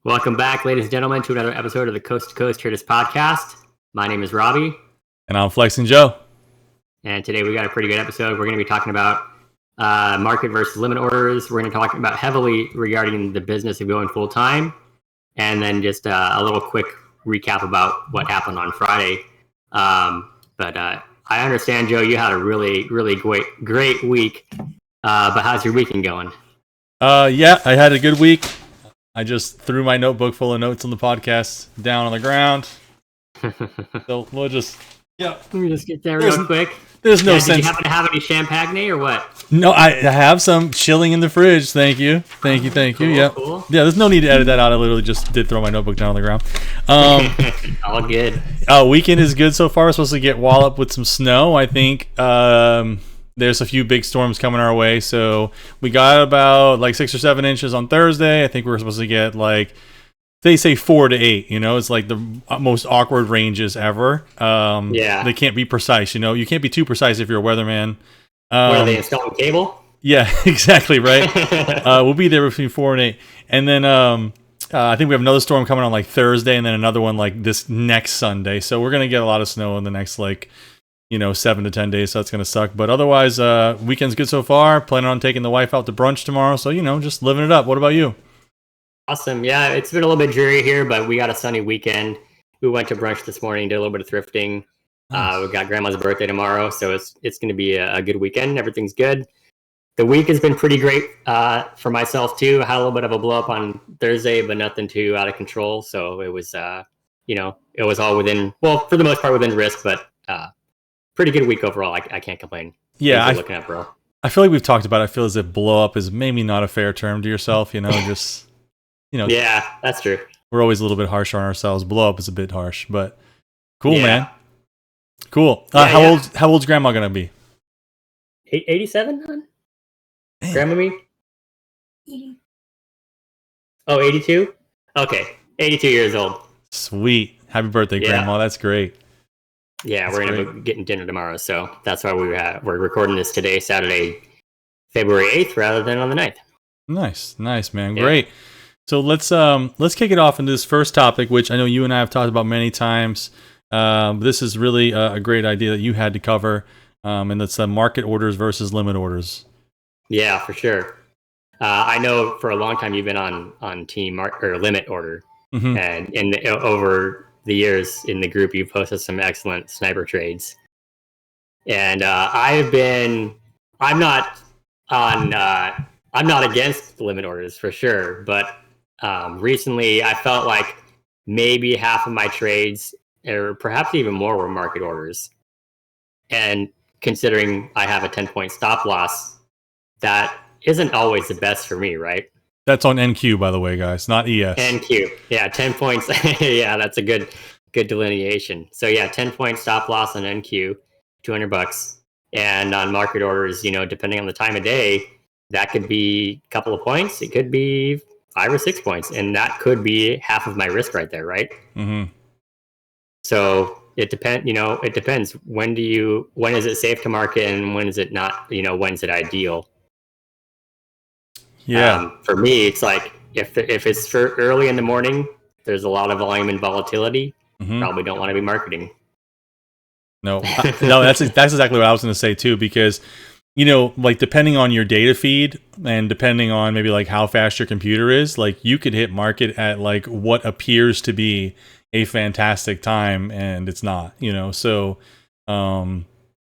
Welcome back, ladies and gentlemen, to another episode of the Coast to Coast Traders Podcast. My name is Robbie. And I'm Flexing Joe. And today we got a pretty good episode. We're going to be talking about market versus limit orders. We're going to talk about heavily regarding the business of going full time. And then just a little quick recap about what happened on Friday. But I understand, Joe, you had a really great week. But how's your weekend going? Yeah, I had a good week. I just threw my notebook full of notes on the podcast down on the ground. So we'll just... Yeah, let me just get there real quick. There's no sense. Did you happen to have any champagne or what? No, I have some chilling in the fridge. Thank you. Cool, yeah. Cool. Yeah, there's no need to edit that out. I literally just did throw my notebook down on the ground. All good. Weekend is good so far. We're supposed to get walloped with some snow. I think there's a few big storms coming our way. So we got about like 6 or 7 inches on Thursday. I think we're supposed to get like, they say 4 to 8, it's like the most awkward ranges ever. Yeah. They can't be precise, you can't be too precise if you're a weatherman. What, are they installing cable? Yeah, exactly, right. We'll be there between 4 and 8. And then I think we have another storm coming on like Thursday and then another one like this next Sunday. So we're going to get a lot of snow in the next 7 to 10 days. So that's going to suck. But otherwise, weekend's good so far. Planning on taking the wife out to brunch tomorrow. So, just living it up. What about you? Awesome. Yeah, it's been a little bit dreary here, but we got a sunny weekend. We went to brunch this morning, did a little bit of thrifting. Nice. We got grandma's birthday tomorrow, so it's going to be a good weekend. Everything's good. The week has been pretty great for myself too. I had a little bit of a blow up on Thursday, but nothing too out of control. So it was, it was all within, well, for the most part within risk, but pretty good week overall. I can't complain. Yeah, looking at, bro. I feel like we've talked about it. I feel as if blow up is maybe not a fair term to yourself. Just. Yeah, that's true. We're always a little bit harsh on ourselves. Blow up is a bit harsh, but cool, yeah. Man. Cool. How old's grandma gonna be? 87, hon? Grandma me? 80. Oh, 82? Okay, 82 years old. Sweet. Happy birthday, Grandma. That's great. Yeah, we're gonna be getting dinner tomorrow, so that's why we're recording this today, Saturday, February 8th, rather than on the 9th. Nice, man. Yeah. Great. So let's kick it off into this first topic, which I know you and I have talked about many times. This is really a great idea that you had to cover, and that's market orders versus limit orders. Yeah, for sure. I know for a long time you've been on team or limit order, and over the years in the group you've posted some excellent sniper trades. And I'm not against limit orders for sure, but recently I felt like maybe half of my trades, or perhaps even more, were market orders. And considering I have a 10-point stop loss, that isn't always the best for me, right? That's on NQ, by the way, guys, not ES. NQ, yeah, 10 points. Yeah, that's a good delineation. So yeah, 10-point stop loss on NQ, $200, and on market orders, depending on the time of day, that could be a couple of points. It could be 5 or 6 points, and that could be half of my risk right there, right? Mm-hmm. So it depends. It depends. When is it safe to market, and when is it not? When's it ideal? Yeah. For me, it's like if it's for early in the morning, there's a lot of volume and volatility. Probably don't want to be marketing. No, that's exactly what I was going to say too, because depending on your data feed and depending on maybe like how fast your computer is, like you could hit market at like what appears to be a fantastic time and it's not, so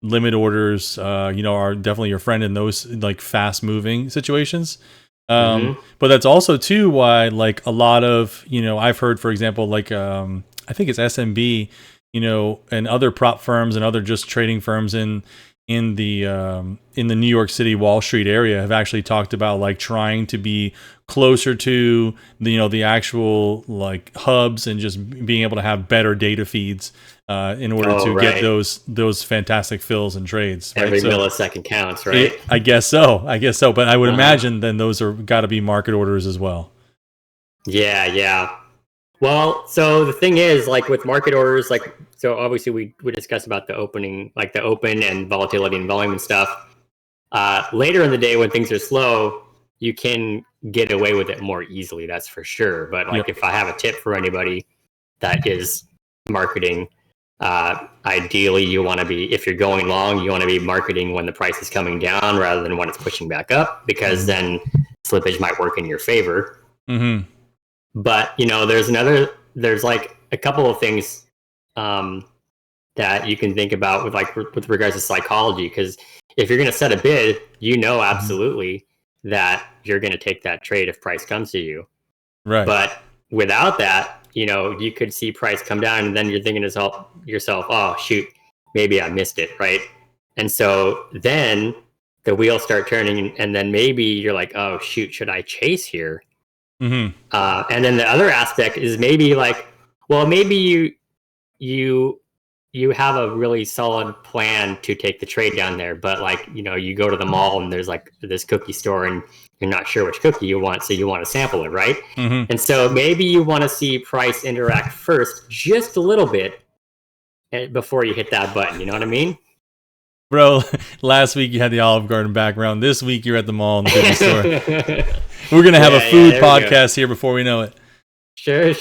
limit orders, are definitely your friend in those like fast moving situations. But that's also too why like a lot of, I've heard, for example, like, I think it's SMB, and other prop firms and other just trading firms in the New York City Wall Street area have actually talked about like trying to be closer to the actual like hubs and just being able to have better data feeds in order to get those fantastic fills and trades. Right? Every millisecond counts, right? I guess so. But I would imagine then those are got to be market orders as well. Yeah. Well, so the thing is, like with market orders, like, so obviously we discussed about the opening, like the open and volatility and volume and stuff. Later in the day when things are slow, you can get away with it more easily. That's for sure. But like, if I have a tip for anybody that is marketing, ideally you want to be, if you're going long, you want to be marketing when the price is coming down rather than when it's pushing back up, because then slippage might work in your favor. But there's like a couple of things that you can think about with regards to psychology, because if you're going to set a bid, absolutely that you're going to take that trade if price comes to you. Right. But without that, you could see price come down, and then you're thinking to yourself, oh shoot, maybe I missed it, right? And so then the wheels start turning, and then maybe you're like, oh shoot, should I chase here? And then the other aspect is maybe like, well, maybe you have a really solid plan to take the trade down there, but like, you go to the mall and there's like this cookie store and you're not sure which cookie you want, so you want to sample it, right? And so maybe you want to see price interact first, just a little bit, before you hit that button. You know what I mean? Bro, last week you had the Olive Garden background. This week you're at the mall in the cookie store. We're going to have a food podcast here before we know it. Sure.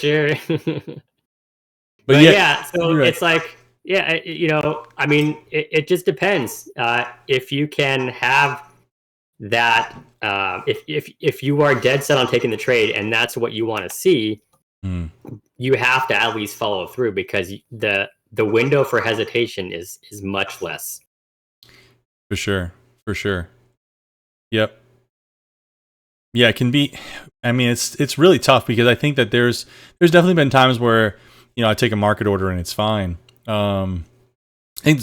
But yeah, so right. It's like, I mean, it just depends. If you can have that, if you are dead set on taking the trade and that's what you want to see, you have to at least follow through, because the window for hesitation is much less. For sure. Yep. Yeah, it can be. I mean, it's really tough, because I think that there's definitely been times where I take a market order and it's fine. I think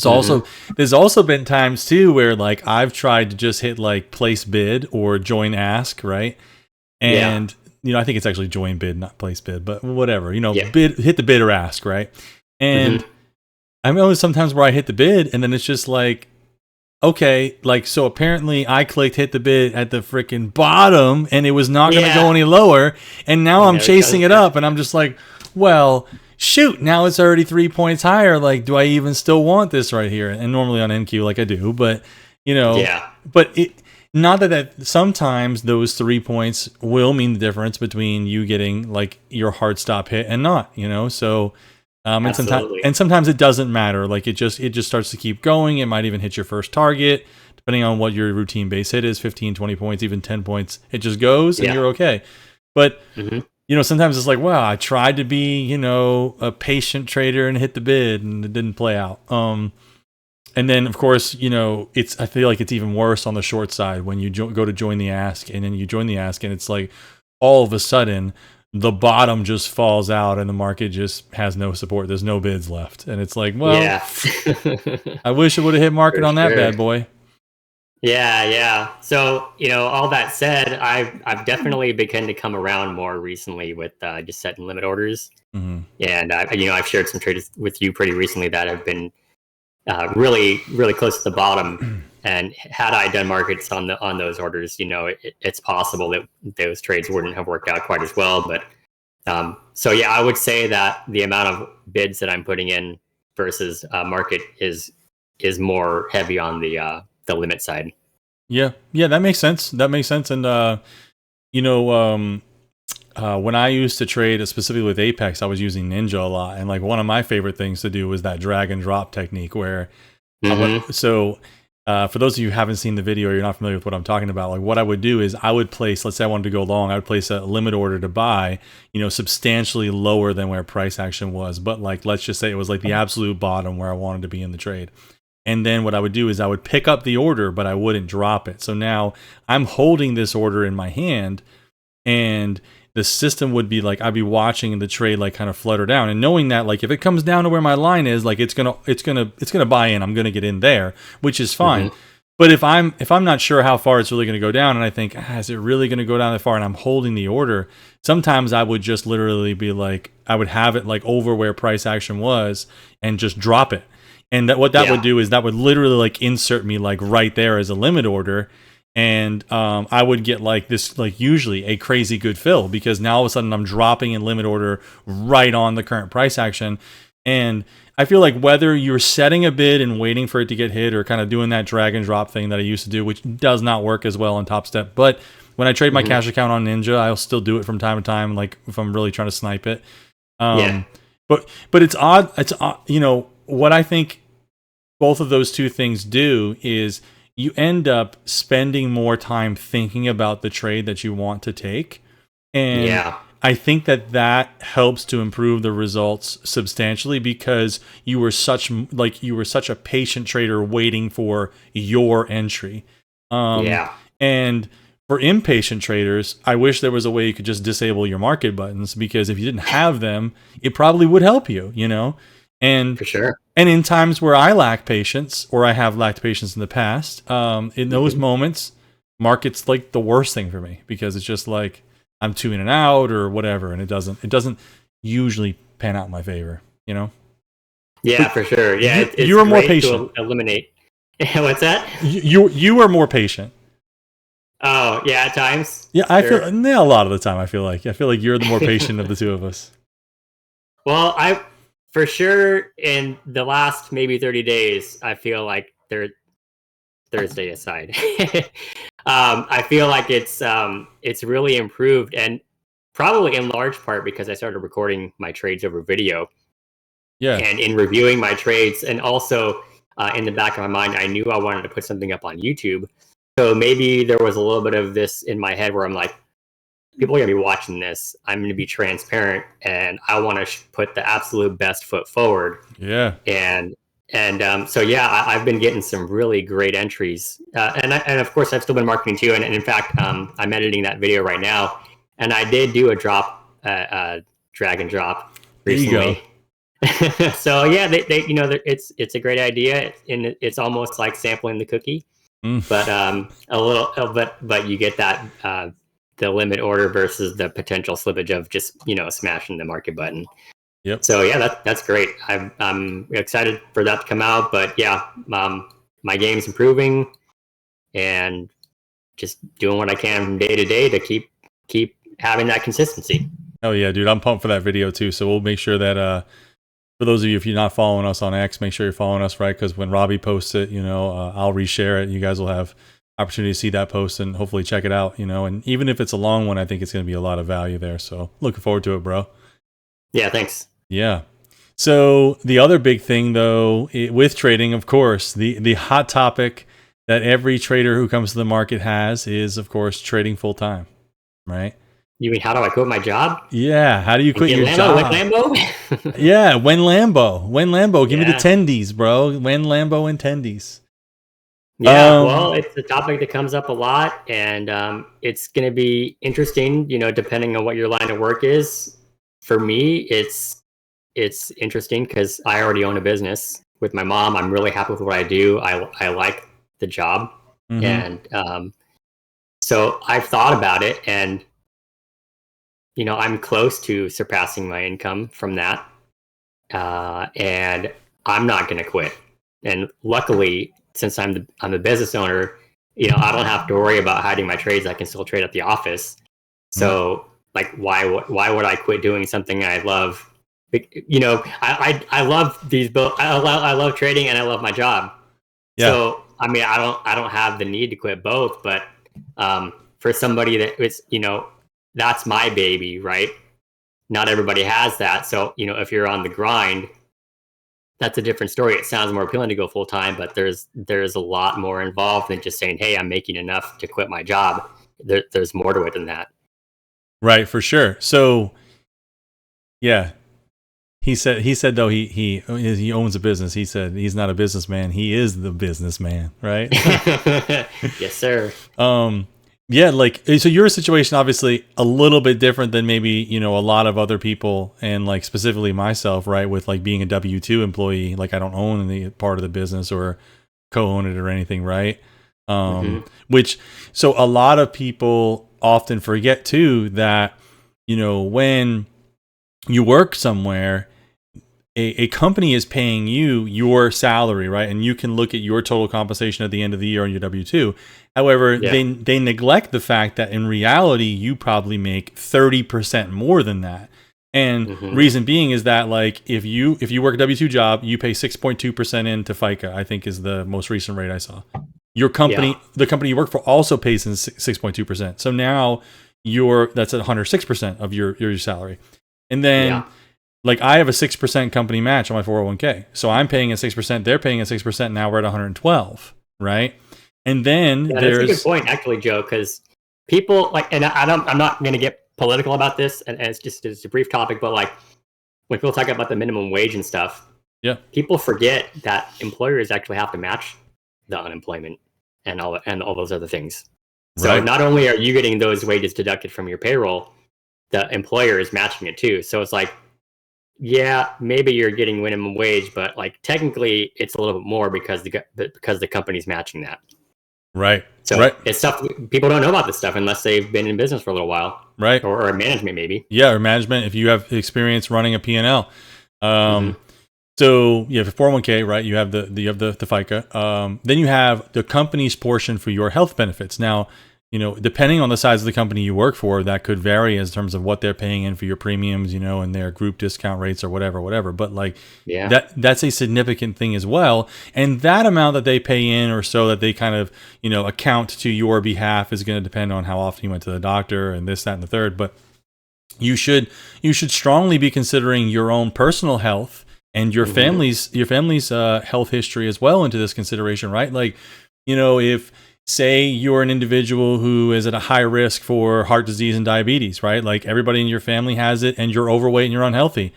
there's also been times too where like I've tried to just hit like place bid or join ask, right? And I think it's actually join bid, not place bid, but whatever. Bid, hit the bid or ask, right? And I know sometimes where I hit the bid and then it's just like, okay, like, so apparently I clicked hit the bid at the freaking bottom and it was not going to go any lower. And now I'm chasing it up and I'm just like, well, shoot, now it's already 3 points higher. Like, do I even still want this right here? And normally on NQ, like I do, but but not that sometimes those 3 points will mean the difference between you getting like your hard stop hit and not, so, and sometimes it doesn't matter. Like it just starts to keep going. It might even hit your first target, depending on what your routine base hit is, 15, 20 points, even 10 points. It just goes and you're okay. But sometimes it's like, wow, I tried to be, a patient trader and hit the bid and it didn't play out. And then of course, I feel like it's even worse on the short side when you go to join the ask, and then you join the ask and it's like all of a sudden the bottom just falls out and the market just has no support. There's no bids left. And it's like, well, I wish it would have hit market on that bad boy. Yeah. So, all that said, I've definitely begun to come around more recently with just setting limit orders. And I've shared some trades with you pretty recently that have been really, really close to the bottom. And had I done markets on those orders, it's possible that those trades wouldn't have worked out quite as well. But so yeah, I would say that the amount of bids that I'm putting in versus market is more heavy on the limit side. Yeah, that makes sense. And when I used to trade specifically with Apex, I was using Ninja a lot, and like one of my favorite things to do was that drag and drop technique where for those of you who haven't seen the video or you're not familiar with what I'm talking about, like what I would do is I would place, let's say I wanted to go long, I would place a limit order to buy, substantially lower than where price action was. But like, let's just say it was like the absolute bottom where I wanted to be in the trade. And then what I would do is I would pick up the order, but I wouldn't drop it. So now I'm holding this order in my hand, and the system would be like, I'd be watching the trade like kind of flutter down, and knowing that like if it comes down to where my line is, like it's gonna buy in. I'm gonna get in there, which is fine. But if I'm not sure how far it's really gonna go down, and I think, is it really gonna go down that far, and I'm holding the order, sometimes I would just literally be like, I would have it like over where price action was and just drop it. And what that would do is that would literally like insert me like right there as a limit order. And I would get like this, like usually a crazy good fill, because now all of a sudden I'm dropping in limit order right on the current price action. And I feel like whether you're setting a bid and waiting for it to get hit, or kind of doing that drag and drop thing that I used to do, which does not work as well on Top Step, but When I trade my cash account on Ninja, I'll still do it from time to time, like if I'm really trying to snipe it. But it's odd. It's you know, what I think both of those two things do is you end up spending more time thinking about the trade that you want to take. And I think that helps to improve the results substantially because you were such a patient trader waiting for your entry. And for impatient traders, I wish there was a way you could just disable your market buttons, because if you didn't have them, it probably would help you, you know? And for sure. And in times where I lack patience, or I have lacked patience in the past, in those moments, market's like the worst thing for me, because it's just like I'm too in and out or whatever, and it doesn't usually pan out in my favor, you know? Yeah, for sure. Yeah, it's you are more patient. To eliminate. What's that? You are more patient. Oh, yeah, at times. Yeah, I feel a lot of the time. I feel like you're the more patient of the two of us. Well, for sure in the last maybe 30 days, I feel like they're Thursday aside. I feel like it's really improved, and probably in large part because I started recording my trades over video. Yeah. And in reviewing my trades, and also in the back of my mind, I knew I wanted to put something up on YouTube. So maybe there was a little bit of this in my head where I'm like, people are going to be watching this. I'm going to be transparent, and I want to put the absolute best foot forward. Yeah. So yeah, I've been getting some really great entries, and of course I've still been marketing too. And in fact, I'm editing that video right now, and I did do a drop, drag and drop recently. There you go. So yeah, they you know, it's a great idea, and it's almost like sampling the cookie, but a little, but you get that the limit order versus the potential slippage of just, you know, smashing the market button. Yep. So yeah, that's great. I'm excited for that to come out. But yeah, my game's improving, and just doing what I can from day to day to keep having that consistency. Oh yeah, dude, I'm pumped for that video too. So we'll make sure that for those of you, if you're not following us on X, make sure you're following us, right? Because when Robbie posts it, you know, I'll reshare it. You guys will have opportunity to see that post and hopefully check it out, you know. And even if it's a long one, I think it's going to be a lot of value there. So looking forward to it, bro. Yeah, thanks. Yeah. So the other big thing, though, with trading, of course, the hot topic that every trader who comes to the market has is, of course, trading full time, right? You mean, how do I quit my job? Yeah, how do you quit your job? When Lambo? Yeah, when Lambo. Give me the tendies, bro. When Lambo and tendies. Yeah, well, it's a topic that comes up a lot, and it's going to be interesting, you know, depending on what your line of work is. For me, it's interesting because I already own a business with my mom. I'm really happy with what I do. I like the job, and so I've thought about it, and you know, I'm close to surpassing my income from that, and I'm not going to quit. And luckily, since I'm the business owner, you know, I don't have to worry about hiding my trades. I can still trade at the office. So, like, why would I quit doing something I love? You know, I love these both. I love trading, and I love my job. Yeah. So, I mean, I don't have the need to quit both. But for somebody that it's, you know, that's my baby, right? Not everybody has that. So, you know, if you're on the grind, that's a different story. It sounds more appealing to go full time, but there's a lot more involved than just saying, "Hey, I'm making enough to quit my job." There's more to it than that. Right, for sure. So, yeah, he said though he owns a business. He said he's not a businessman. He is the businessman, right? Yes, sir. Yeah, like, so your situation obviously a little bit different than maybe, you know, a lot of other people, and like specifically myself, right? With like being a W-2 employee, like I don't own any part of the business or co-own it or anything, right? Which, so a lot of people often forget too that, you know, when you work somewhere, a company is paying you your salary, right? And you can look at your total compensation at the end of the year on your W-2. However, they neglect the fact that in reality, you probably make 30% more than that. And reason being is that, like, if you work a W-2 job, you pay 6.2% into FICA, I think is the most recent rate I saw. your company, the company you work for, also pays in 6.2%. So now that's at 106% of your salary. And then like I have a 6% company match on my 401k. So I'm paying at 6%, they're paying at 6%. Now we're at 112, right? And then that's a good point, actually, Joe, because people like, and I'm not going to get political about this, and it's a brief topic, but like when people talk about the minimum wage and stuff, people forget that employers actually have to match the unemployment and all those other things. So not only are you getting those wages deducted from your payroll, the employer is matching it too. So it's like, yeah, maybe you're getting minimum wage, but like technically it's a little bit more because the company's matching that. Right. So it's stuff people don't know about this stuff unless they've been in business for a little while. Right. Or management maybe. Yeah, or management if you have experience running a P&L. So you have a 401k, right? You have the FICA. Then you have the company's portion for your health benefits. Now, depending on the size of the company you work for, that could vary in terms of what they're paying in for your premiums, and their group discount rates or whatever. But like, that's a significant thing as well. And that amount that they pay in or so that they kind of, account to your behalf is going to depend on how often you went to the doctor and this, that, and the third. But you should strongly be considering your own personal health and your family's health history as well into this consideration, right? Like, if say you're an individual who is at a high risk for heart disease and diabetes, right? Like everybody in your family has it and you're overweight and you're unhealthy.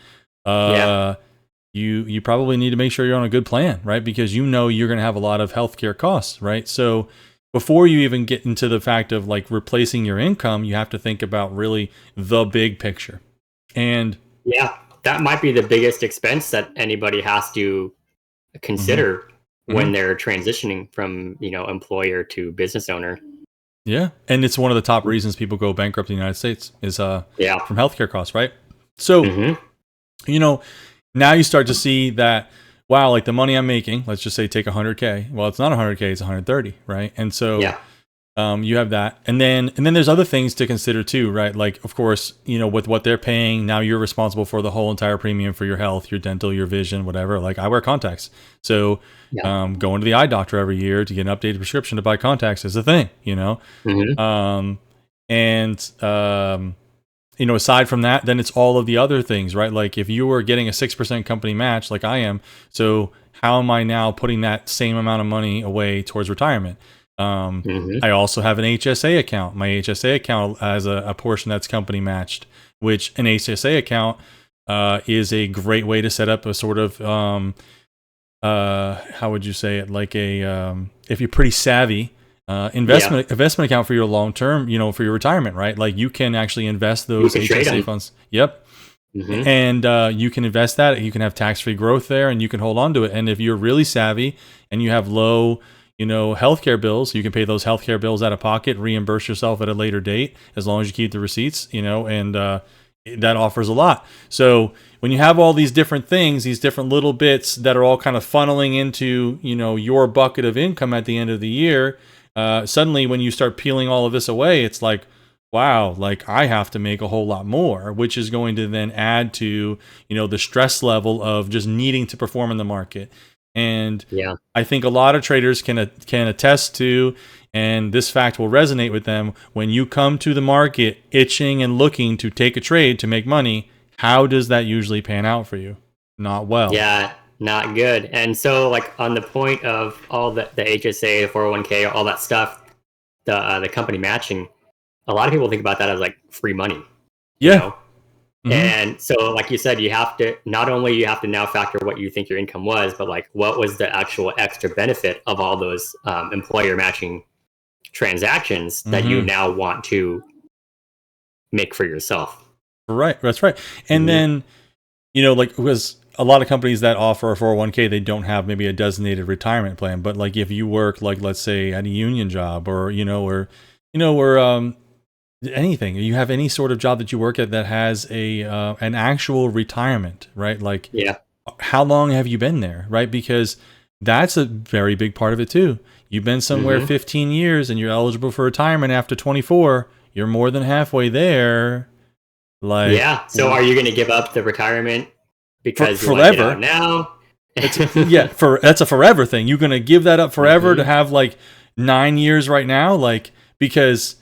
You probably need to make sure you're on a good plan, right? Because you're going to have a lot of healthcare costs, right? So before you even get into the fact of like replacing your income, you have to think about really the big picture. And that might be the biggest expense that anybody has to consider when they're transitioning from, employer to business owner. Yeah. And it's one of the top reasons people go bankrupt in the United States is from healthcare costs, right? So, now you start to see that, wow, like the money I'm making, let's just say take 100K. Well, it's not 100K, it's 130, right? And so you have that. And then there's other things to consider too, right? Like, of course, with what they're paying, now you're responsible for the whole entire premium for your health, your dental, your vision, whatever. Like I wear contacts. So going to the eye doctor every year to get an updated prescription to buy contacts is a thing, aside from that, then it's all of the other things, right? Like if you were getting a 6% company match like I am, so how am I now putting that same amount of money away towards retirement? I also have an HSA account. My HSA account has a portion that's company matched, which an HSA account is a great way to set up a sort of how would you say it? Like a if you're pretty savvy, investment account for your long term, for your retirement, right? Like you can actually invest those HSA funds. Yep. And you can invest that. You can have tax-free growth there, and you can hold on to it. And if you're really savvy and you have low healthcare bills, you can pay those healthcare bills out of pocket, reimburse yourself at a later date, as long as you keep the receipts, and that offers a lot. So when you have all these different things, these different little bits that are all kind of funneling into, your bucket of income at the end of the year, suddenly when you start peeling all of this away, it's like, wow, like I have to make a whole lot more, which is going to then add to, the stress level of just needing to perform in the market. And I think a lot of traders can attest to, and this fact will resonate with them, when you come to the market itching and looking to take a trade to make money, how does that usually pan out for you? Not well. Yeah, not good. And so like on the point of all the HSA, the 401k, all that stuff, the company matching, a lot of people think about that as like free money. And so, like you said, you have to now factor what you think your income was, but like what was the actual extra benefit of all those employer matching transactions that you now want to make for yourself. Right, that's right. And then, like because a lot of companies that offer a 401k, they don't have maybe a designated retirement plan. But like if you work like let's say at a union job or anything, you have any sort of job that you work at that has an actual retirement, right? Like how long have you been there, right? Because that's a very big part of it too. You've been somewhere 15 years and you're eligible for retirement after 24. You're more than halfway there. Like so are you going to give up the retirement because you forever want to get out now? That's a forever thing. You're going to give that up forever to have like 9 years right now, like, because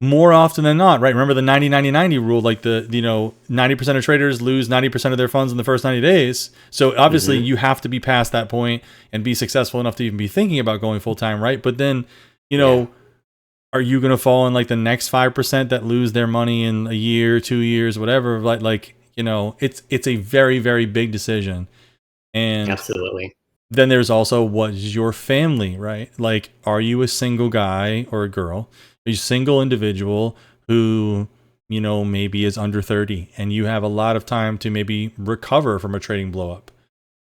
more often than not, right? Remember the 90-90-90 rule, like 90% of traders lose 90% of their funds in the first 90 days. So obviously you have to be past that point and be successful enough to even be thinking about going full time, right? But then, are you going to fall in like the next 5% that lose their money in a year, 2 years, whatever? It's a very, very big decision. And absolutely. then there's also, what is your family, right? Like, are you a single guy or a girl, a single individual who, maybe is under 30 and you have a lot of time to maybe recover from a trading blow up?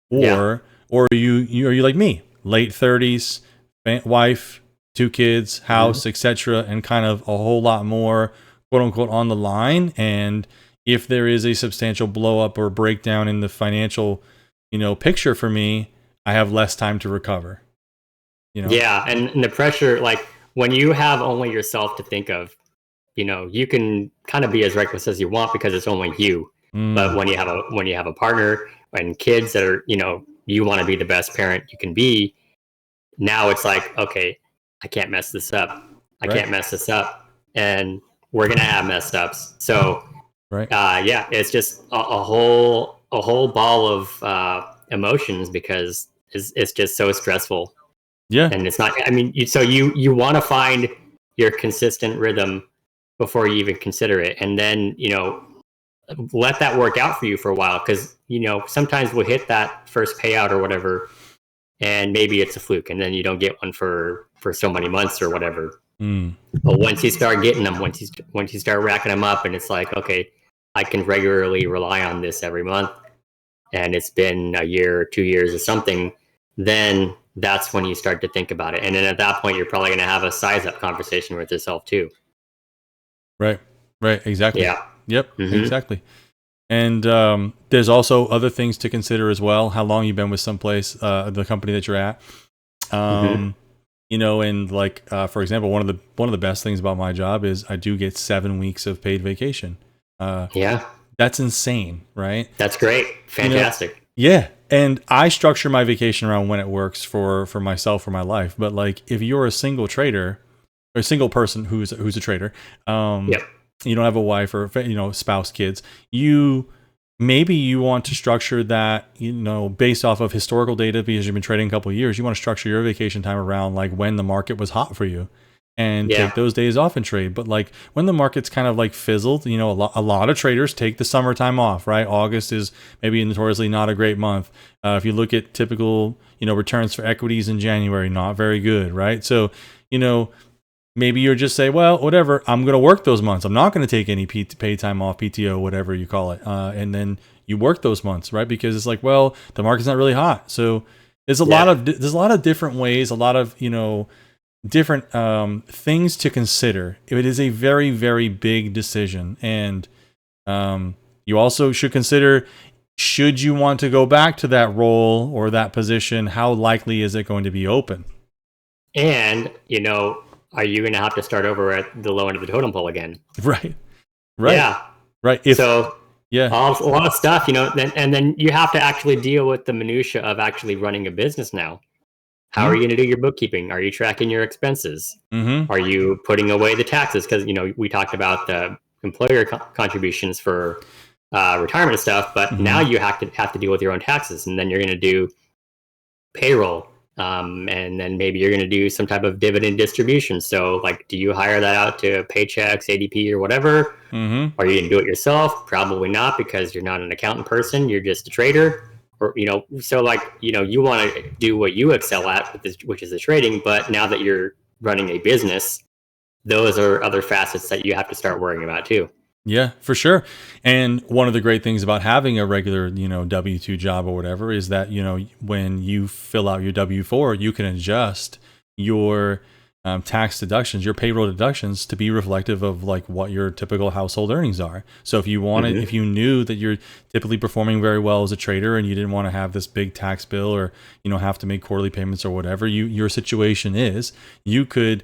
Or are you like me, late 30s, wife, 2 kids, house, etc., and kind of a whole lot more, quote unquote, on the line? And if there is a substantial blow up or breakdown in the financial, picture for me, I have less time to recover. Yeah, and the pressure, like when you have only yourself to think of, you can kind of be as reckless as you want because it's only you. But when you have a partner and kids that are, you want to be the best parent you can be. Now it's like, okay, I can't mess this up. I can't mess this up, and we're gonna have messed ups. So, it's just a whole ball of emotions because it's just so stressful. Yeah, and it's not. I mean, you want to find your consistent rhythm before you even consider it, and then let that work out for you for a while, because sometimes we'll hit that first payout or whatever, and maybe it's a fluke, and then you don't get one for so many months or whatever. But once you start getting them, once you start racking them up, and it's like, okay, I can regularly rely on this every month, and it's been a year or 2 years or something, then that's when you start to think about it. And then at that point, you're probably going to have a size up conversation with yourself too. Right. Exactly. Yeah. Yep. Exactly. And there's also other things to consider as well. How long you've been with someplace, the company that you're at. And like, for example, one of the best things about my job is I do get 7 weeks of paid vacation. That's insane, right? That's great. Fantastic. Yeah. And I structure my vacation around when it works for myself, for my life. But like, if you're a single trader or a single person who's a trader, you don't have a wife or spouse, kids, maybe you want to structure that, based off of historical data, because you've been trading a couple of years. You want to structure your vacation time around like when the market was hot for you, and take those days off and trade. But like when the market's kind of like fizzled, a lot of traders take the summertime off, right? August is maybe notoriously not a great month. If you look at typical, returns for equities in January, not very good, right? So, maybe you're just say, well, whatever, I'm going to work those months. I'm not going to take any pay time off, PTO, whatever you call it. And then you work those months, right? Because it's like, well, the market's not really hot. So there's a lot of different ways, a lot of, different things to consider. It is a very, very big decision. And you also should consider, should you want to go back to that role or that position? How likely is it going to be open? And, are you going to have to start over at the low end of the totem pole again? Right. Yeah. Right. A lot of stuff, and then you have to actually deal with the minutia of actually running a business now. How are you going to do your bookkeeping? Are you tracking your expenses? Are you putting away the taxes? Because, we talked about the employer contributions for retirement stuff, but now you have to deal with your own taxes, and then you're going to do payroll. And then maybe you're going to do some type of dividend distribution. So, like, do you hire that out to Paychex, ADP, or whatever? Are you going to do it yourself? Probably not, because you're not an accountant person. You're just a trader. Or, so like, you want to do what you excel at, which is the trading. But now that you're running a business, those are other facets that you have to start worrying about too. Yeah, for sure. And one of the great things about having a regular, W-2 job or whatever is that, when you fill out your W-4, you can adjust your tax deductions, your payroll deductions, to be reflective of like what your typical household earnings are. So if you wanted, if you knew that you're typically performing very well as a trader and you didn't want to have this big tax bill or, have to make quarterly payments or whatever your situation is, you could,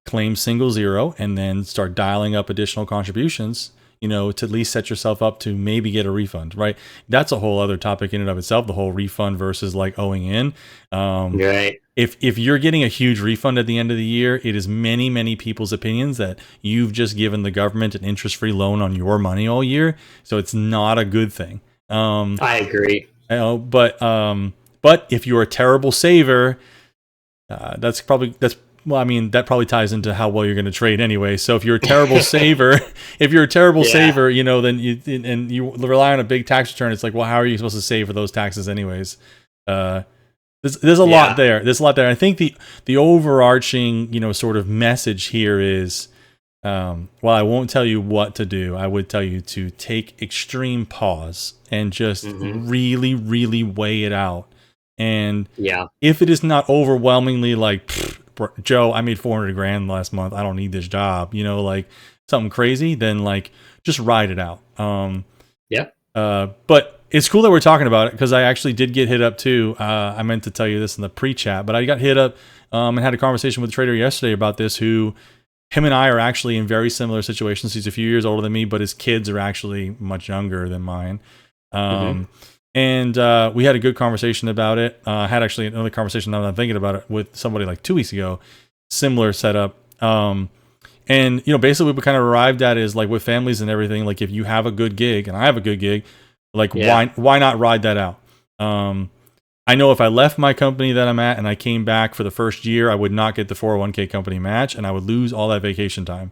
claim single zero and then start dialing up additional contributions, to at least set yourself up to maybe get a refund, right? That's a whole other topic in and of itself, the whole refund versus like owing in. Right. if you're getting a huge refund at the end of the year, it is many people's opinions that you've just given the government an interest-free loan on your money all year, so it's not a good thing. I agree. But if you're a terrible saver, that probably ties into how well you're going to trade anyway. So if you're a terrible saver, then you rely on a big tax return, it's like, well, how are you supposed to save for those taxes anyways? There's a lot there. I think the overarching, sort of message here is, well, I won't tell you what to do. I would tell you to take extreme pause and just really, really weigh it out. And if it is not overwhelmingly like, Joe, I made $400,000 last month, I don't need this job, like something crazy, then like just ride it out. But it's cool that we're talking about it, because I actually did get hit up too. I meant to tell you this in the pre-chat, but I got hit up and had a conversation with a trader yesterday about this, him and I are actually in very similar situations. He's a few years older than me, but his kids are actually much younger than mine. And we had a good conversation about it. I had actually another conversation, now that I'm thinking about it, with somebody like 2 weeks ago, similar setup. And basically what we kind of arrived at is, like, with families and everything, like, if you have a good gig, and I have a good gig, like, why not ride that out? I know if I left my company that I'm at and I came back for the first year, I would not get the 401k company match, and I would lose all that vacation time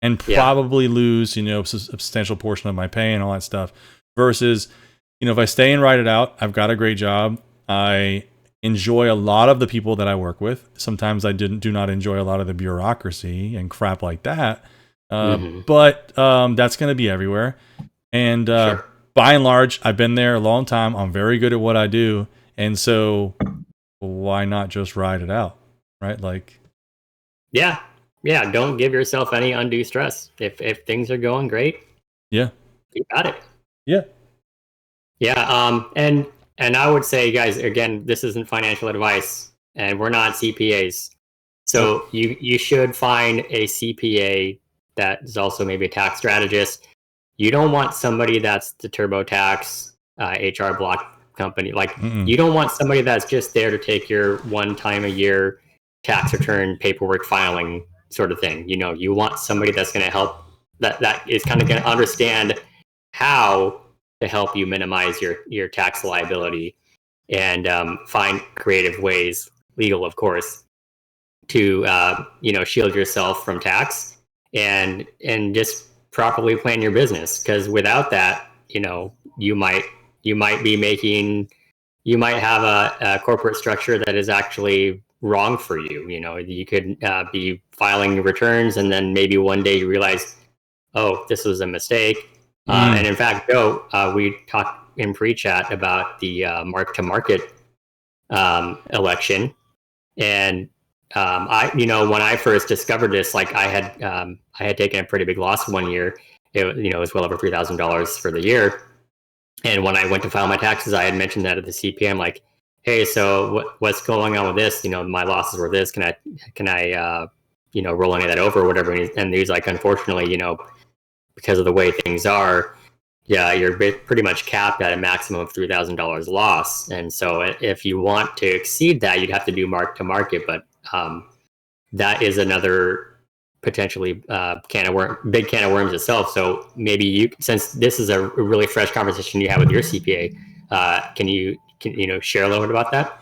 and probably lose, a substantial portion of my pay and all that stuff. Versus, if I stay and ride it out, I've got a great job. I enjoy a lot of the people that I work with. Sometimes I do not enjoy a lot of the bureaucracy and crap like that. But that's going to be everywhere. And by and large, I've been there a long time. I'm very good at what I do. And so why not just ride it out? Right? Like, yeah. Don't give yourself any undue stress. If things are going great, you got it. And I would say, guys, again, this isn't financial advice, and we're not CPAs. So you should find a CPA that is also maybe a tax strategist. You don't want somebody that's the TurboTax HR block company. Like, you don't want somebody that's just there to take your one time a year tax return paperwork filing sort of thing. You want somebody that's going to help, that is kind of going to understand how to help you minimize your tax liability, and find creative ways, legal of course, to shield yourself from tax, and just properly plan your business. Because without that, you might have a corporate structure that is actually wrong for you. You could be filing returns, and then maybe one day you realize, oh, this was a mistake. And in fact, Joe, we talked in pre-chat about the mark-to-market election, and when I first discovered this, like, I had taken a pretty big loss one year. It was well over $3,000 for the year, and when I went to file my taxes, I had mentioned that at the CPA. I'm like, hey, so what's going on with this? My losses were this. Can I roll any of that over or whatever? And he's like, unfortunately, because of the way things are, you're pretty much capped at a maximum of $3,000 loss. And so if you want to exceed that, you'd have to do mark to market. But that is another potentially big can of worms itself. So maybe since this is a really fresh conversation you have with your CPA, can you share a little bit about that?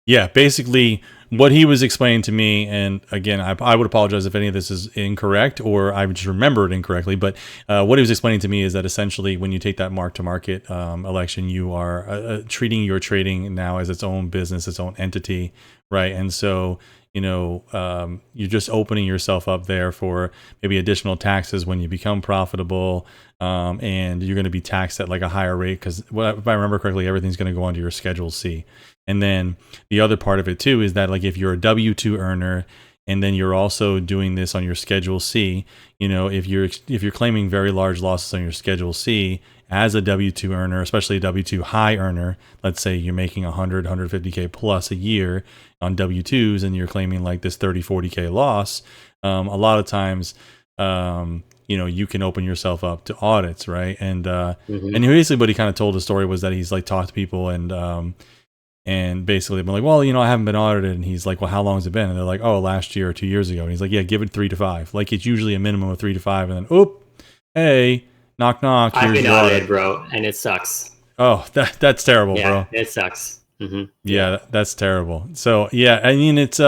Yeah, basically what he was explaining to me, and again, I would apologize if any of this is incorrect or I just remembered incorrectly, but what he was explaining to me is that essentially when you take that mark-to-market election, you are treating your trading now as its own business, its own entity, right? And so, you're just opening yourself up there for maybe additional taxes when you become profitable, and you're going to be taxed at like a higher rate because, if I remember correctly, everything's going to go onto your Schedule C. And then the other part of it too is that, like, if you're a W-2 earner and then you're also doing this on your Schedule C, if you're claiming very large losses on your Schedule C as a W-2 earner, especially a W-2 high earner, let's say you're making 150K plus a year on W-2s and you're claiming like this 40K loss, a lot of times, you can open yourself up to audits, right? And and basically what he kind of told the story was that he's like talked to people and And basically, I'm like, well, I haven't been audited. And he's like, well, how long has it been? And they're like, oh, last year or 2 years ago. And he's like, yeah, give it 3 to 5. Like, it's usually a minimum of 3 to 5. And then, oop, hey, knock, knock. I've Here's been your audited, audit. bro, and it sucks. Oh, that's terrible, Yeah, bro. it sucks. Yeah, that's terrible. So, yeah, I mean, it's,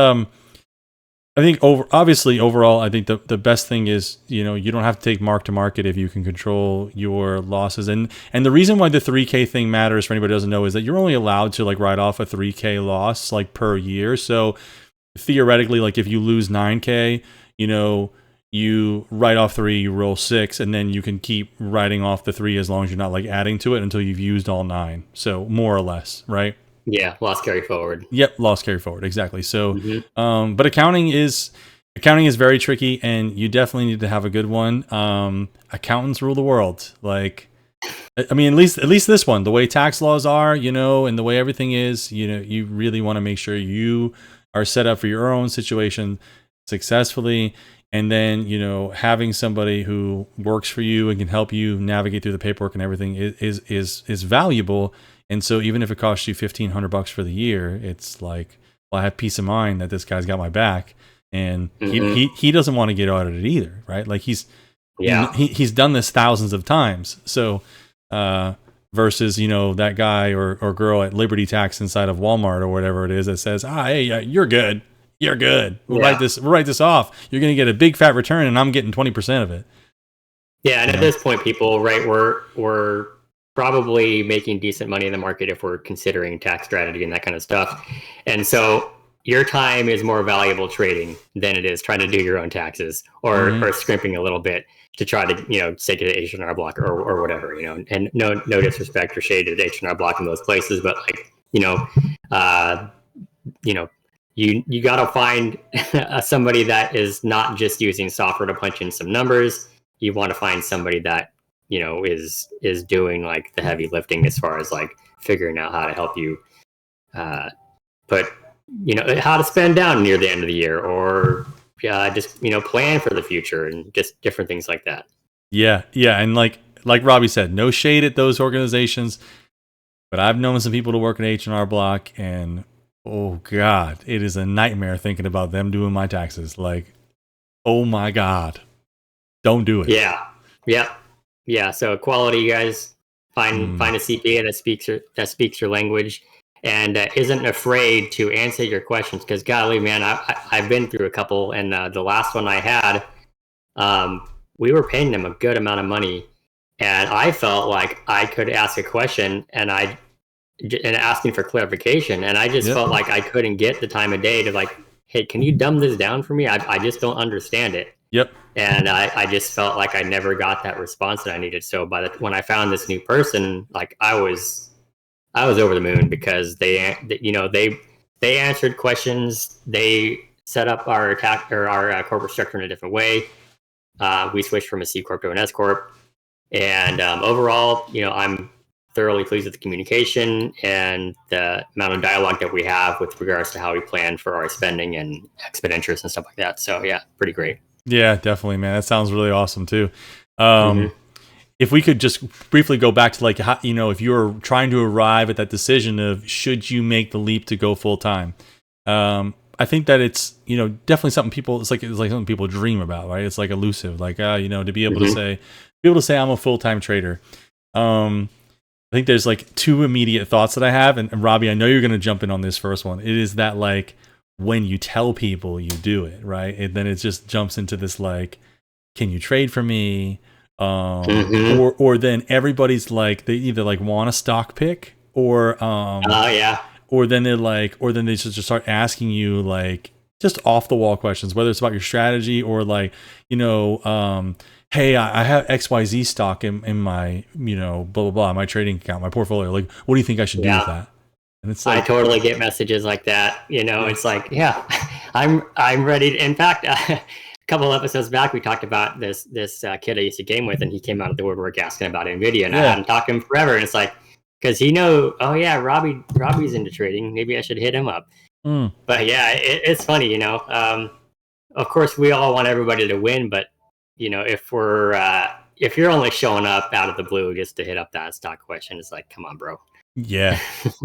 I think obviously overall, I think the best thing is, you don't have to take mark to market if you can control your losses. And the reason why the 3K thing matters for anybody who doesn't know is that you're only allowed to like write off a 3K loss like per year. So theoretically, like if you lose 9K, you write off 3, you roll 6, and then you can keep writing off the 3 as long as you're not like adding to it until you've used all 9. So more or less, right? Yeah, loss carry forward. Yep, loss carry forward, exactly. So, but accounting is very tricky, and you definitely need to have a good one. Accountants rule the world. Like, I mean, at least this one, the way tax laws are, and the way everything is, you really want to make sure you are set up for your own situation successfully, and then having somebody who works for you and can help you navigate through the paperwork and everything is valuable. And so even if it costs you $1,500 for the year, it's like, well, I have peace of mind that this guy's got my back, and he doesn't want to get audited either, right? Like he's done this thousands of times. So versus that guy or girl at Liberty Tax inside of Walmart or whatever it is that says, hey, you're good, we'll write this off. You're gonna get a big fat return, and I'm getting 20% of it. Yeah, and at this point, people, right, we're probably making decent money in the market if we're considering tax strategy and that kind of stuff. And so your time is more valuable trading than it is trying to do your own taxes or scrimping a little bit to try to, take it to H&R Block or whatever, and no disrespect or shade to H&R Block in those places, but like, you got to find somebody that is not just using software to punch in some numbers. You want to find somebody that is doing like the heavy lifting as far as like figuring out how to help you put how to spend down near the end of the year, or just plan for the future and just different things like that. Yeah, and like Robbie said, no shade at those organizations, but I've known some people to work at H&R Block, and oh god, it is a nightmare thinking about them doing my taxes. Like, oh my god, don't do it. Yeah, so quality, you guys, find a CPA that speaks your language and isn't afraid to answer your questions. Because golly, man, I've been through a couple, and the last one I had, we were paying them a good amount of money, and I felt like I could ask a question and asking for clarification, and I just felt like I couldn't get the time of day to like, hey, can you dumb this down for me? I just don't understand it. Yep. And I just felt like I never got that response that I needed. So when I found this new person, like I was over the moon, because they answered questions. They set up our corporate structure in a different way. We switched from a C corp to an S corp, and overall, I'm thoroughly pleased with the communication and the amount of dialogue that we have with regards to how we plan for our spending and expenditures and stuff like that. So yeah, pretty great. Yeah, definitely, man. That sounds really awesome too. If we could just briefly go back to like, how, if you're trying to arrive at that decision of should you make the leap to go full time, I think that it's definitely something it's like something people dream about, right? It's like elusive, like to be able to say I'm a full time trader. I think there's like two immediate thoughts that I have, and Robbie, I know you're going to jump in on this first one. It is that like, when you tell people you do it, right? And then it just jumps into this like, can you trade for me? Or then everybody's like, they either like want a stock pick or then they just start asking you like just off the wall questions, whether it's about your strategy or like, hey, I have XYZ stock in my, blah, blah, blah, my trading account, my portfolio. Like, what do you think I should do with that? And it's like, I totally get messages like that. It's like, yeah, I'm ready. In fact, a couple of episodes back, we talked about this kid I used to game with, and he came out of the woodwork asking about NVIDIA, and I hadn't talked to him forever. And it's like, because oh yeah, Robbie's into trading. Maybe I should hit him up. But yeah, it's funny, of course we all want everybody to win, but if you're only showing up out of the blue just to hit up that stock question, it's like, come on, bro. Yeah.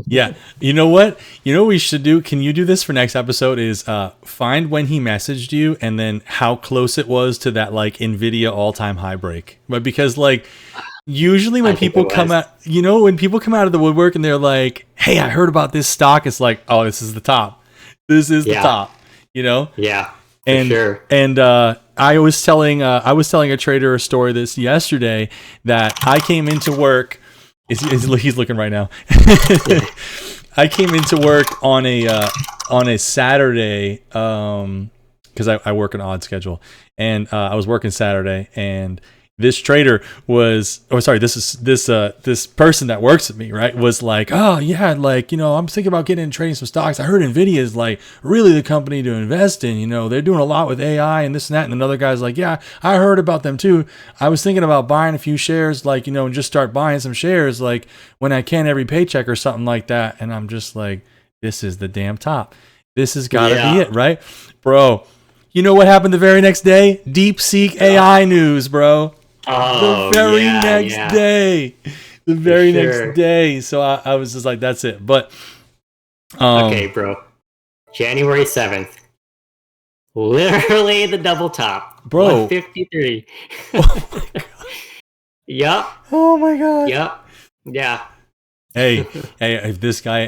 Yeah. You know what? You know what we should do? Can you do this for next episode is find when he messaged you and then how close it was to that like Nvidia all-time high break. But because like usually when I think it people come was. out, when people come out of the woodwork and they're like, "Hey, I heard about this stock." It's like, "Oh, this is the top. This is the Yeah. top." You know? Yeah, for And sure. I was telling a trader a story this yesterday that I came into work. He's looking right now. I came into work on a Saturday because I work an odd schedule, and I was working Saturday, and this trader was, this person that works with me, right, was like, oh yeah, like, I'm thinking about getting in trading some stocks. I heard Nvidia is like really the company to invest in. They're doing a lot with AI and this and that. And another guy's like, yeah, I heard about them too. I was thinking about buying a few shares, like, and just start buying some shares, like when I can every paycheck or something like that. And I'm just like, this is the damn top. This has got to be it, right, bro? You know what happened the very next day? DeepSeek AI news, bro. Oh, The very yeah, next yeah, day. The very next sure. day. So I was just like, that's it. But Okay, bro. January 7th. Literally the double top. bro. 153. Oh my god. Yup. Oh my god. Yup. Yeah. Hey, if this guy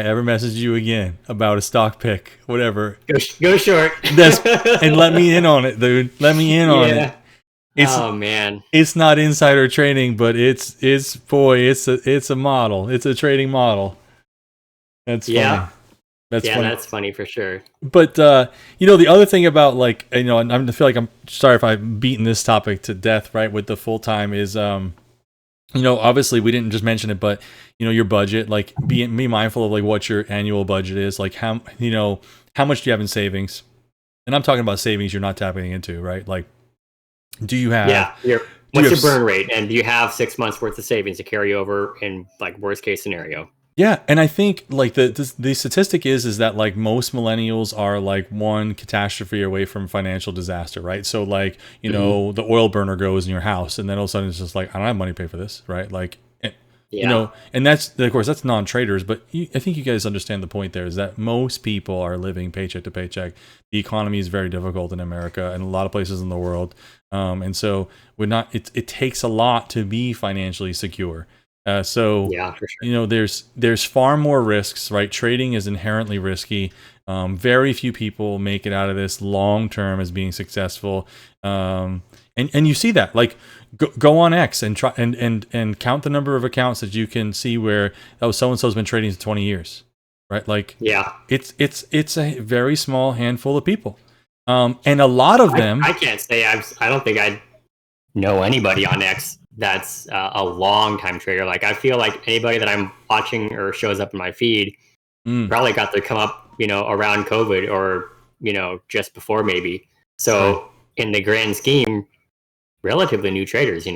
ever messages you again about a stock pick, whatever, Go short. and let me in on it, dude. Let me in on it. Yeah. It's Oh, man. it's not insider trading, but it's a model. It's a trading model. That's funny. Yeah. That's Yeah, funny. that's funny for sure. But the other thing about like, and I feel like I'm sorry if I've beaten this topic to death, right? With the full time is, obviously we didn't just mention it, but your budget, like be mindful of like what your annual budget is, like how much do you have in savings, and I'm talking about savings you're not tapping into, right? Like, do you have? Yeah. What's your burn rate, and do you have 6 months worth of savings to carry over in like worst case scenario? Yeah, and I think like the statistic is that like most millennials are like one catastrophe away from financial disaster, right? So like the oil burner goes in your house, and then all of a sudden it's just like, I don't have money to pay for this, right? Like, Yeah. and that's of course that's non-traders, but I think you guys understand the point there is that most people are living paycheck to paycheck. The economy is very difficult in America and a lot of places in the world, and so we're not. It takes a lot to be financially secure. So Yeah, for sure. there's far more risks, right? Trading is inherently risky. Very few people make it out of this long term as being successful, and you see that. Like, go on X and try and count the number of accounts that you can see where so and so's been trading for 20 years, right? Like, Yeah. it's a very small handful of people, and a lot of them. I can't say I don't think I know anybody on X that's a long time trader. Like, I feel like anybody that I'm watching or shows up in my feed probably got to come up, around COVID or, just before maybe. So Right. in the grand scheme, relatively new traders,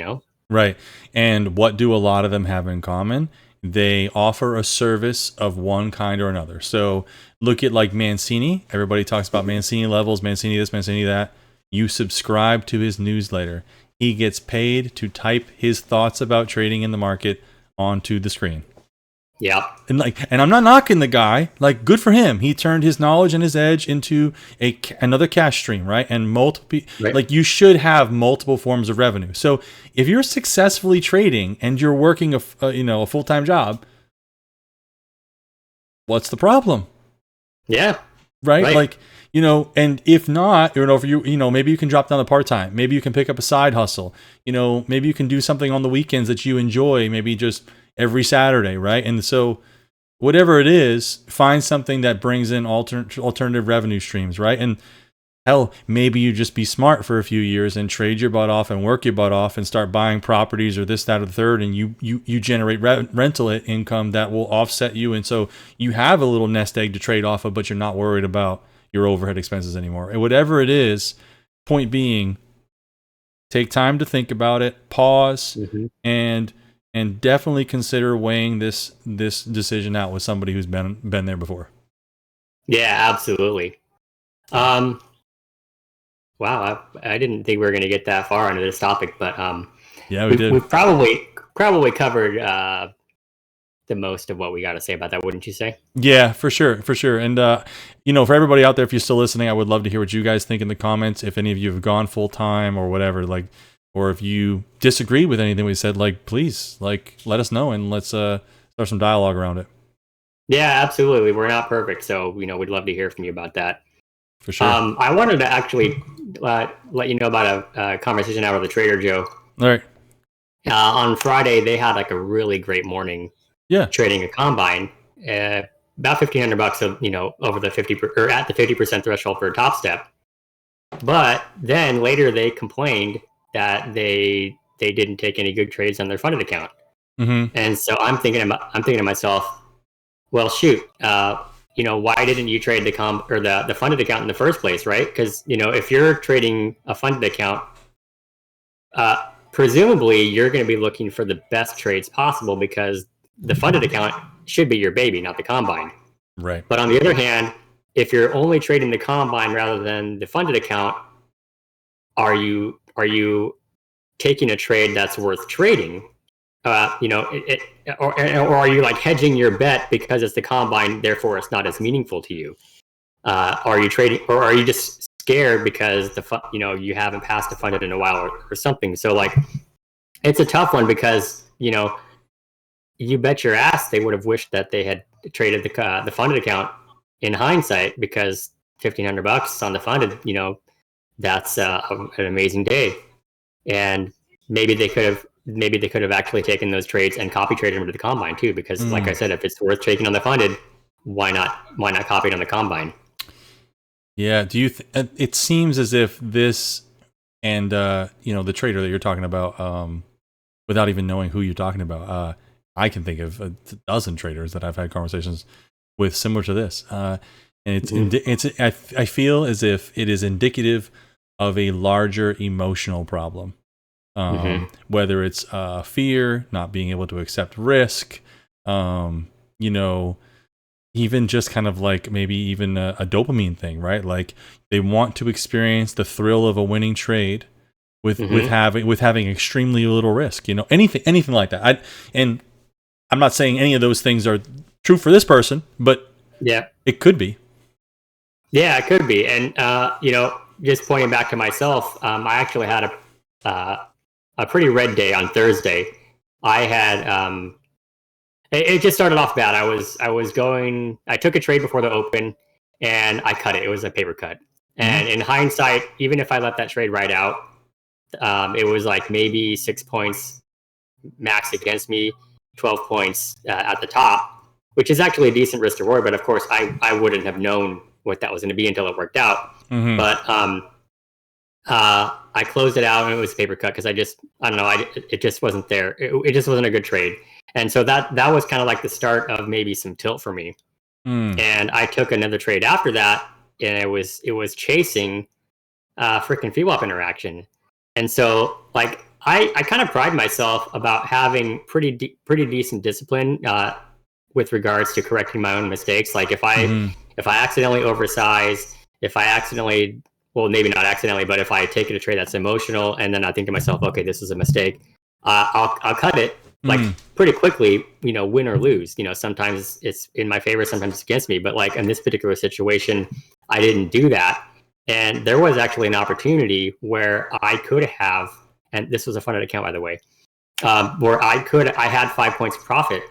Right. And what do a lot of them have in common? They offer a service of one kind or another. So look at like Mancini. Everybody talks about Mancini levels, Mancini this, Mancini that. You subscribe to his newsletter. He gets paid to type his thoughts about trading in the market onto the screen. Yeah. And I'm not knocking the guy. Like, good for him. He turned his knowledge and his edge into another cash stream, right? And Right. like, you should have multiple forms of revenue. So if you're successfully trading and you're working a full-time job, what's the problem? Yeah. Right? Like, and if not, if maybe you can drop down to part-time. Maybe you can pick up a side hustle. Maybe you can do something on the weekends that you enjoy, maybe just every Saturday, right? And so whatever it is, find something that brings in alternative revenue streams, right? And hell, maybe you just be smart for a few years and trade your butt off and work your butt off and start buying properties or this, that, or the third, and you generate rental income that will offset you, and so you have a little nest egg to trade off of, but you're not worried about your overhead expenses anymore. And whatever it is, point being, take time to think about it, pause, and definitely consider weighing this decision out with somebody who's been there before. Yeah, absolutely. Wow, I didn't think we were going to get that far into this topic, but yeah, we did. We've probably covered the most of what we got to say about that, wouldn't you say? Yeah, for sure, for sure. And for everybody out there, if you're still listening, I would love to hear what you guys think in the comments. If any of you have gone full time or whatever, like, or if you disagree with anything we said, like, please, like, let us know and let's start some dialogue around it. Yeah, absolutely. We're not perfect, so we'd love to hear from you about that. For sure. I wanted to actually let you know about a conversation out with the Trader Joe. All right. On Friday, they had like a really great morning. Yeah. Trading a combine, about $1,500. So over the 50 or at the 50% threshold for a top step. But then later they complained that they didn't take any good trades on their funded account. Mm-hmm. And so I'm thinking to myself, well, shoot, why didn't you trade the funded account in the first place, right? Because if you're trading a funded account, presumably you're going to be looking for the best trades possible because the funded account should be your baby, not the combine. Right. But on the other hand, if you're only trading the combine rather than the funded account, are you taking a trade that's worth trading? Or are you like hedging your bet because it's the combine, therefore it's not as meaningful to you? Are you trading, or are you just scared because you haven't passed a funded in a while or something? So like, it's a tough one because you bet your ass they would have wished that they had traded the funded account in hindsight, because $1,500 on the funded, that's an amazing day. And maybe they could have actually taken those trades and copy traded them to the combine too, because like I said, if it's worth taking on the funded, why not copy it on the combine? Yeah. Do you it seems as if this and the trader that you're talking about, without even knowing who you're talking about, I can think of a dozen traders that I've had conversations with similar to this. And I feel as if it is indicative of a larger emotional problem. Whether it's fear, not being able to accept risk, even just kind of like maybe even a dopamine thing, right? Like they want to experience the thrill of a winning trade with having extremely little risk, anything like that. I'm not saying any of those things are true for this person, but yeah, it could be. Yeah, it could be. And just pointing back to myself, I actually had a pretty red day on Thursday. I had it just started off bad. I took a trade before the open and I cut it. It was a paper cut. And in hindsight, even if I let that trade ride out, it was like maybe 6 points max against me, 12 points at the top, which is actually a decent risk to reward. But of course, I wouldn't have known what that was going to be until it worked out. But I closed it out and it was a paper cut because I don't know, it just wasn't there. It just wasn't a good trade. And so that was kind of like the start of maybe some tilt for me. And I took another trade after that, and it was chasing freaking VWAP interaction. And so like I kind of pride myself about having pretty decent discipline with regards to correcting my own mistakes. Like if I accidentally oversize, if I accidentally, well, maybe not accidentally, but if I take a trade that's emotional and then I think to myself, okay, this is a mistake, I'll cut it like pretty quickly, win or lose. Sometimes it's in my favor, sometimes it's against me. But like in this particular situation, I didn't do that. And there was actually an opportunity where I could have, and this was a funded account, by the way, where I had 5 points of profit.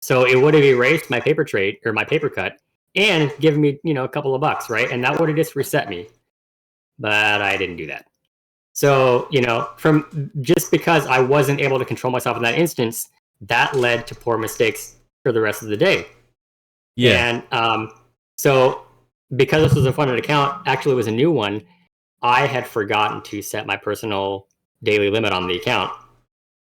So it would have erased my paper trade or my paper cut and given me, a couple of bucks, right? And that would have just reset me. But I didn't do that. So, from just because I wasn't able to control myself in that instance, that led to poor mistakes for the rest of the day. Yeah. And so because this was a funded account, actually it was a new one, I had forgotten to set my personal daily limit on the account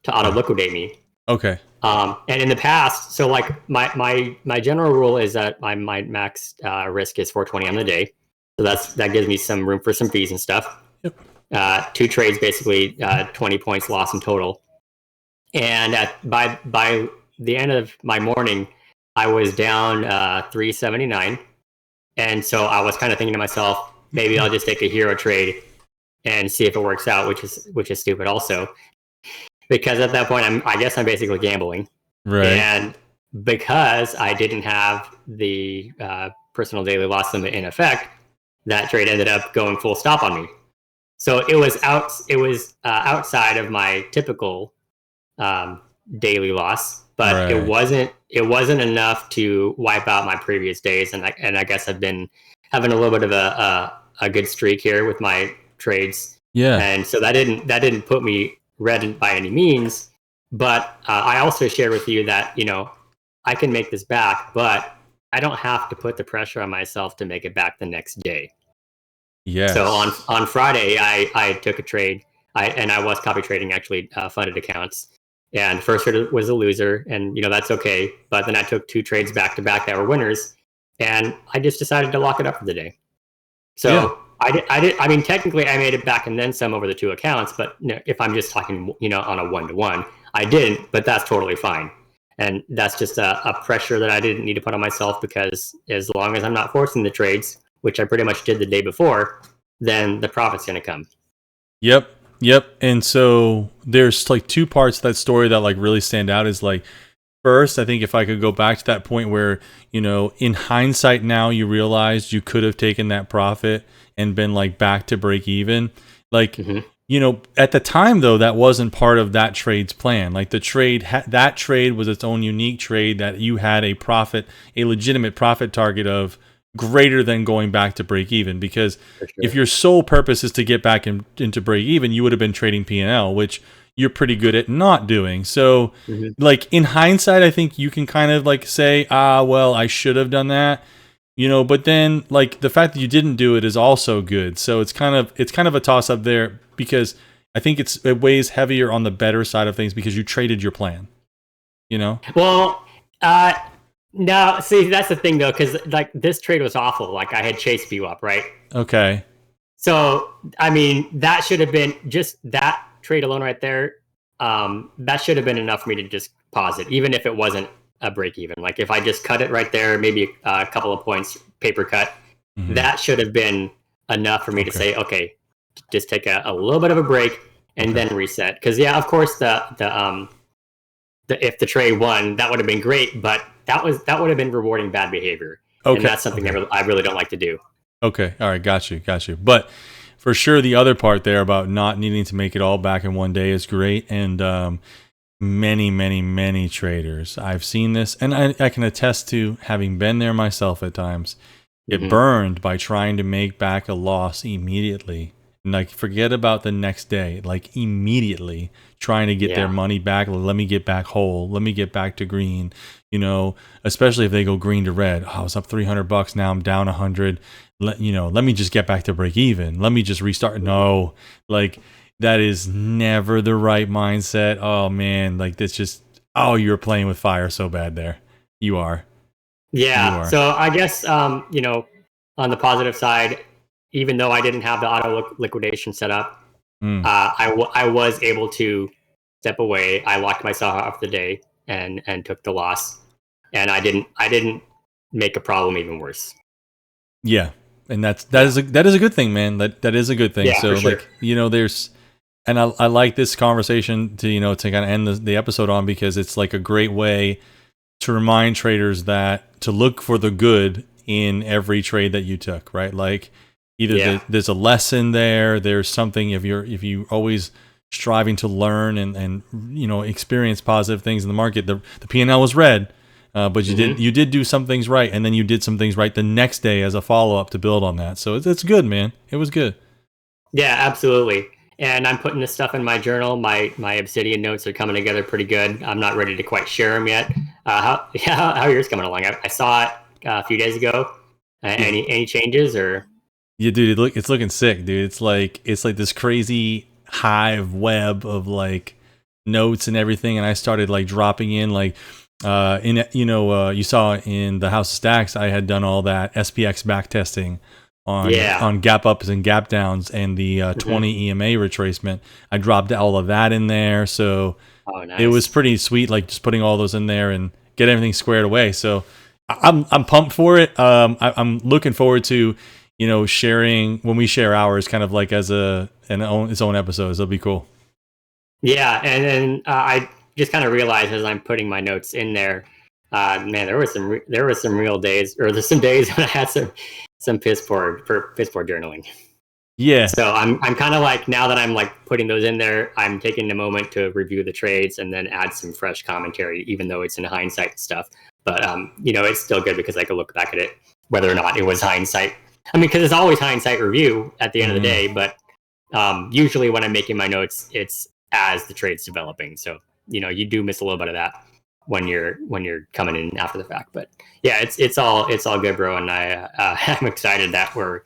to auto liquidate me. Okay. And in the past, so like my general rule is that my max risk is 420 on the day. So that gives me some room for some fees and stuff. Yep. 2 trades, basically 20 points loss in total. And by the end of my morning, I was down 379. And so I was kind of thinking to myself, maybe I'll just take a hero trade and see if it works out, which is stupid also. Because at that point, I guess I'm basically gambling. Right. And because I didn't have the personal daily loss limit in effect, that trade ended up going full stop on me. So it was outside of my typical daily loss, but Right. it wasn't enough to wipe out my previous days. And I guess I've been having a little bit of a good streak here with my trades, Yeah. and so that didn't put me red by any means. But I also shared with you that I can make this back, but I don't have to put the pressure on myself to make it back the next day. So Yes. on Friday, I took a trade, and I was copy trading actually funded accounts. And first trade was a loser, and that's okay. But then I took two trades back to back that were winners, and I just decided to lock it up for the day. Yeah. So I did. I mean, technically, I made it back and then some over the two accounts. But if I'm just talking, on a 1-to-1, I didn't. But that's totally fine. And that's just a pressure that I didn't need to put on myself, because as long as I'm not forcing the trades, which I pretty much did the day before, then the profit's going to come. Yep. Yep. And so there's like two parts to that story that like really stand out. Is like, first, I think if I could go back to that point where, in hindsight now you realized you could have taken that profit and been like back to break even. Like, at the time though, that wasn't part of that trade's plan. Like the trade, that trade was its own unique trade that you had a legitimate profit target of greater than going back to break even. Because if your sole purpose is to get back into break even, you would have been trading P&L, which you're pretty good at not doing. So like in hindsight, I think you can kind of like say, well, I should have done that, but then like the fact that you didn't do it is also good. So it's kind of a toss up there, because I think it weighs heavier on the better side of things because you traded your plan, Well, no, see, that's the thing though, because like this trade was awful. Like I had chased you up, right? Okay. So I mean, that should have been just that trade alone right there. That should have been enough for me to just pause it, even if it wasn't a break even. Like if I just cut it right there, maybe a couple of points, paper cut, that should have been enough for me to say, okay, just take a little bit of a break and then reset. Because of course, if the trade won, that would have been great, but that would have been rewarding bad behavior, and that's something that I really don't like to do. Okay, all right, got you. But for sure, the other part there about not needing to make it all back in one day is great, and many, many, many traders, I've seen this, and I can attest to having been there myself at times, get burned by trying to make back a loss immediately. And like, forget about the next day, like immediately trying to get their money back. Let me get back whole. Let me get back to green, especially if they go green to red. Oh, I was up $300. Now I'm down 100. Let me just get back to break even. Let me just restart. No, like that is never the right mindset. Oh man. Like that's just, you're playing with fire so bad there. You are. Yeah. You are. So I guess, on the positive side, even though I didn't have the auto liquidation set up, I was able to step away. I locked myself out for the day and took the loss, and I didn't make a problem even worse. Yeah, and that is a good thing, man. That is a good thing. Yeah, so for sure. like there's, and I like this conversation to to kind of end the episode on, because it's like a great way to remind traders that to look for the good in every trade that you took, right? Like either there's a lesson there, there's something, if you always striving to learn and experience positive things in the market. The P&L was red, but you did do some things right, and then you did some things right the next day as a follow-up to build on that. So it's good, man. It was good. Yeah, absolutely. And I'm putting this stuff in my journal. My Obsidian notes are coming together pretty good. I'm not ready to quite share them yet. How are yours coming along? I saw it a few days ago. Any changes or? Yeah, dude, it's looking sick, dude. It's like this crazy hive web of like notes and everything, and I started like dropping in like you saw in the House of Stacks, I had done all that SPX backtesting on gap ups and gap downs and the 20 EMA retracement. I dropped all of that in there, so nice. It was pretty sweet, like just putting all those in there and get everything squared away. So I'm pumped for it. I'm looking forward to sharing when we share ours, kind of like as its own episodes. It'll be cool. Yeah, and then I just kind of realized as I'm putting my notes in there, Man, there were some real days, or there's some days when I had some piss poor journaling. Yeah. So I'm kind of like, now that I'm like putting those in there, I'm taking a moment to review the trades and then add some fresh commentary, even though it's in hindsight stuff. But you know, it's still good because I can look back at it, whether or not it was hindsight. I mean, because it's always hindsight review at the end of the day. But usually when I'm making my notes, it's as the trade's developing. So you know, you do miss a little bit of that when you're coming in after the fact. But yeah, it's all good, bro. And I'm excited that we're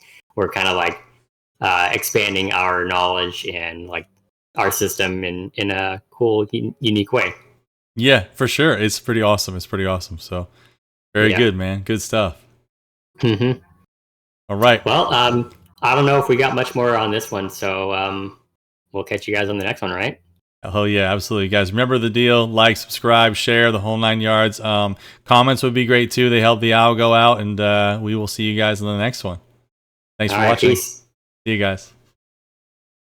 kind of like expanding our knowledge and like our system in a cool, unique way. Yeah, for sure. It's pretty awesome. So very good, man. Good stuff. Mm-hmm. All right. Well, I don't know if we got much more on this one, so we'll catch you guys on the next one, right? Oh yeah, absolutely, guys. Remember the deal: like, subscribe, share, the whole 9 yards. Comments would be great too. They help the algo out, and we will see you guys in the next one. Thanks for watching. Peace. See you guys.